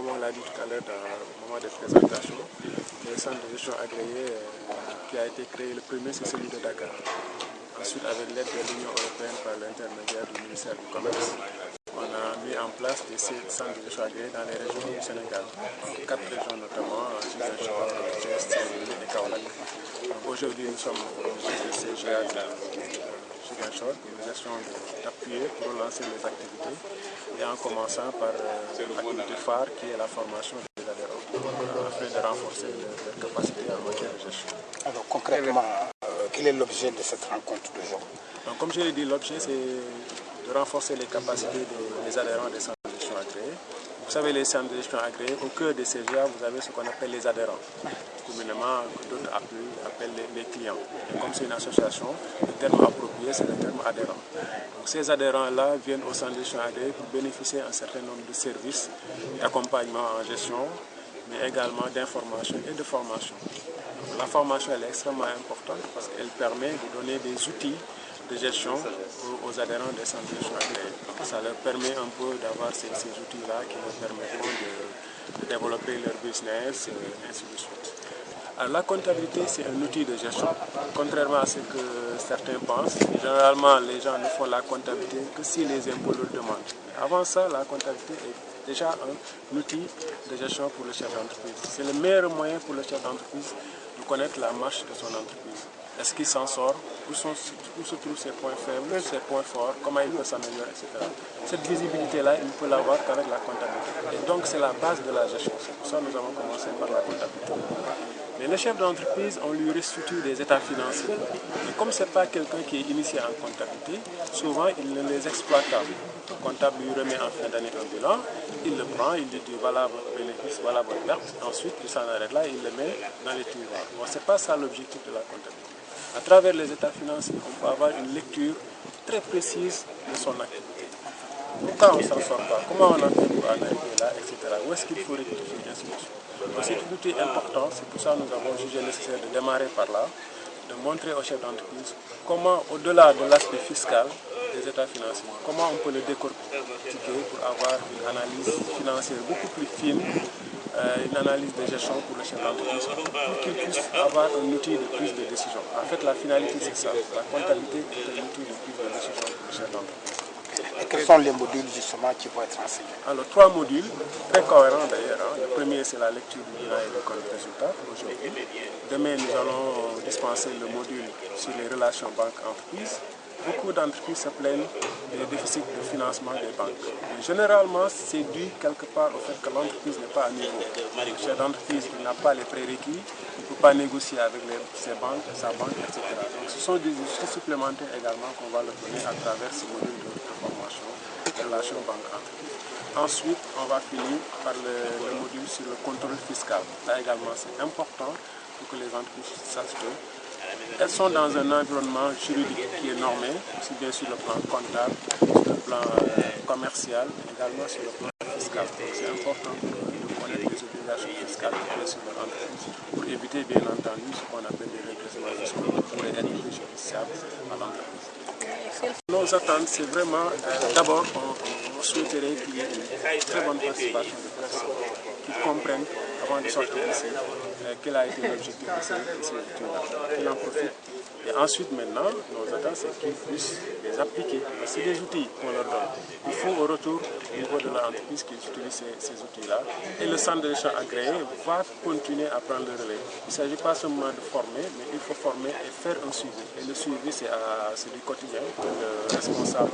comme on l'a dit tout à l'heure au moment des présentations, le centre de gestion agréé qui a été créé, le premier c'est celui de Dakar. Ensuite, avec l'aide de l'Union européenne par l'intermédiaire du ministère du Commerce, on a mis en place des centres de gestion agréés dans les régions du Sénégal. 4 régions notamment, Ziguinchor, Thiès, et Kaolack. Aujourd'hui, nous sommes au CGA de Ziguinchor, que nous essayons d'appuyer pour relancer les activités, et en commençant par l'activité phare qui est la formation des adhérents, afin de renforcer leur capacité en matière de gestion. Alors concrètement, quel est l'objet de cette rencontre d'aujourd'hui? Comme je l'ai dit, l'objet c'est de renforcer les capacités des adhérents des centres de gestion agréés. Vous savez, les centres de gestion agréés, au cœur des CGA, vous avez ce qu'on appelle les adhérents, communément que d'autres appellent les clients. Et comme c'est une association, le terme approprié c'est le terme adhérent. Donc ces adhérents-là viennent au centre de gestion agréé pour bénéficier d'un certain nombre de services d'accompagnement en gestion, mais également d'information et de formation. Donc, la formation elle est extrêmement importante parce qu'elle permet de donner des outils de gestion aux adhérents des centres de gestion agréés. Ça leur permet un peu d'avoir ces outils-là qui leur permettront de développer leur business, et ainsi de suite. Alors, la comptabilité, c'est un outil de gestion. Contrairement à ce que certains pensent, généralement les gens ne font la comptabilité que si les impôts le demandent. Avant ça, la comptabilité est déjà un outil de gestion pour le chef d'entreprise. C'est le meilleur moyen pour le chef d'entreprise de connaître la marche de son entreprise. Est-ce qu'il s'en sort? Où se trouvent ses points faibles, ses points forts? Comment il peut s'améliorer, etc. Cette visibilité-là, il ne peut l'avoir qu'avec la comptabilité. Et donc, c'est la base de la gestion. C'est pour ça que nous avons commencé par la comptabilité. Mais le chef d'entreprise, on lui restitue des états financiers. Et comme ce n'est pas quelqu'un qui est initié en comptabilité, souvent, il ne les exploite pas. Le comptable lui remet en fin d'année un bilan, il le prend, il lui dit voilà votre bénéfice, voilà votre perte. Ensuite, il s'en arrête là, il le met dans les tiroirs. Bon, ce n'est pas ça l'objectif de la comptabilité. À travers les états financiers, on peut avoir une lecture très précise de son activité. Pourquoi on ne s'en sort pas? Comment on en fait pour en arriver là, etc. Où est-ce qu'il faut rectifier, ainsi de suite. Donc c'est un outil important, c'est pour ça que nous avons jugé nécessaire de démarrer par là, de montrer aux chefs d'entreprise comment, au-delà de l'aspect fiscal des états financiers, comment on peut le décortiquer pour avoir une analyse financière beaucoup plus fine, une analyse de gestion pour le chef d'entreprise, pour qu'il puisse avoir un outil de prise de décision. En fait, la finalité, c'est ça. La comptabilité est un outil de prise de décision pour le chef d'entreprise. Et quels sont les modules justement qui vont être enseignés? Alors, 3 modules, très cohérents d'ailleurs. Le premier, c'est la lecture du bilan et du compte de résultat aujourd'hui. Demain, nous allons dispenser le module sur les relations banque-entreprise. Beaucoup d'entreprises se plaignent des déficits de financement des banques. Mais généralement, c'est dû quelque part au fait que l'entreprise n'est pas à niveau. Le chef d'entreprise n'a pas les prérequis, il ne peut pas négocier avec sa banque, etc. Donc ce sont des outils supplémentaires également qu'on va leur donner à travers ce module de formation, relations banque-entreprise. Ensuite, on va finir par le module sur le contrôle fiscal. Là également, c'est important pour que les entreprises sachent que elles sont dans un environnement juridique qui est normé, aussi bien sur le plan comptable, sur le plan commercial, mais également sur le plan fiscal. C'est important de connaître les obligations fiscales qui pèsent sur l'entreprise pour éviter bien entendu ce qu'on appelle les redressements fiscaux qui pourraient être préjudiciables à l'entreprise. Nos attentes, c'est vraiment, d'abord, on souhaiterait qu'il y ait une très bonne participation des personnes qui comprennent avant de sortir ici quel a été l'objectif de ces études-là, qu'ils en profitent. Et ensuite, maintenant, nos attentes, c'est qu'ils puissent les appliquer. C'est des outils qu'on leur donne. Il faut au retour, au niveau de l'entreprise, qu'ils utilisent ces outils-là. Et le centre de gestion agréé va continuer à prendre le relais. Il ne s'agit pas seulement de former, mais il faut former et faire un suivi. Et le suivi, c'est du quotidien que le responsable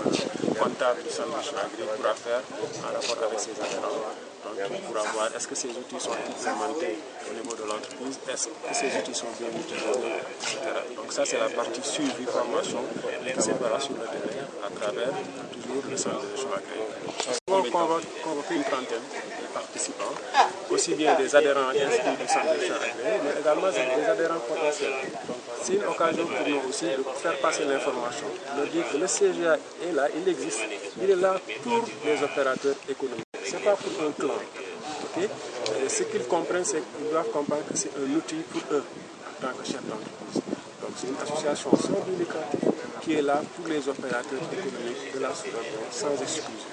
comptable du centre de gestion agréé pourra faire en rapport avec ses adhérents. Donc, il pourra voir est-ce que ces outils sont implémentés au niveau de l'entreprise, est-ce que ces outils sont bien utilisés, etc. Donc ça, c'est la partie suivi, formation, qui se fera sur le terrain à travers toujours le centre de gestion agréé. Nous avons convoqué une trentaine de participants, aussi bien des adhérents inscrits du centre de gestion agréé, mais également des adhérents potentiels. C'est une occasion pour nous aussi de faire passer l'information, de dire que le CGA est là, il existe, il est là pour les opérateurs économiques. Ce n'est pas pour un clan. Okay? Et ce qu'ils comprennent, c'est qu'ils doivent comprendre que c'est un outil pour eux en tant que chef d'entreprise. Donc c'est une association sans but lucratif qui est là pour les opérateurs économiques de la sous-région sans exclusion.